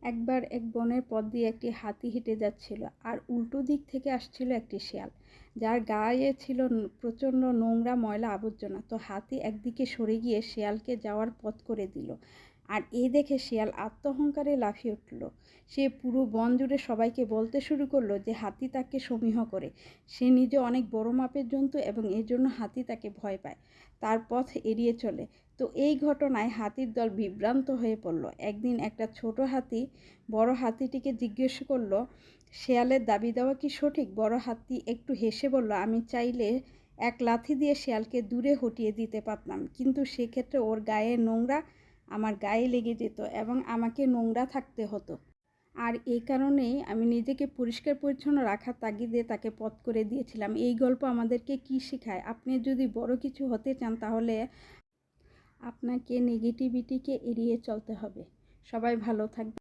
একবার এক বনের পথ দিয়ে একটি হাতি হেঁটে যাচ্ছিল, আর উল্টো দিক থেকে আসছিল একটি শেয়াল, যার গায়ে ছিল প্রচণ্ড নোংরা ময়লা আবর্জনা। তো হাতি একদিকে সরে গিয়ে শেয়ালকে যাওয়ার পথ করে দিল। আর এই দেখে শেয়াল আত্মহংকারে লাফিয়ে উঠল। সে পুরো বন জুড়ে সবাইকে বলতে শুরু করলো যে হাতি তাকে সমীহ করে। সে নিজে অনেক বড় মাপের জন্তু এবং এর জন্য হাতি তাকে ভয় পায়, তার পথ এড়িয়ে চলে। তো এই ঘটনায় হাতির দল বিভ্রান্ত হয়ে পড়ল। একদিন একটা ছোট হাতি বড় হাতিটিকে জিজ্ঞেস করলো, শেয়ালের দাবি দেওয়া কি সঠিক? বড় হাতি একটু হেসে বলল, আমি চাইলে এক লাথি দিয়ে শেয়ালকে দূরে হটিয়ে দিতে পারতাম, কিন্তু সেক্ষেত্রে ওর গায়ে নোংরা আমার গায়ে লেগে যেত এবং আমাকে নোংরা থাকতে হতো। আর এই কারণেই আমি নিজেকে পরিষ্কার পরিচ্ছন্ন রাখার তাগিদে তাকে পথ করে দিয়েছিলাম। এই গল্প আমাদেরকে কি শেখায়? আপনি যদি বড় কিছু হতে চান, তাহলে আপনাকে নেগেটিভিটিকে এড়িয়ে চলতে হবে। সবাই ভালো থাকবে।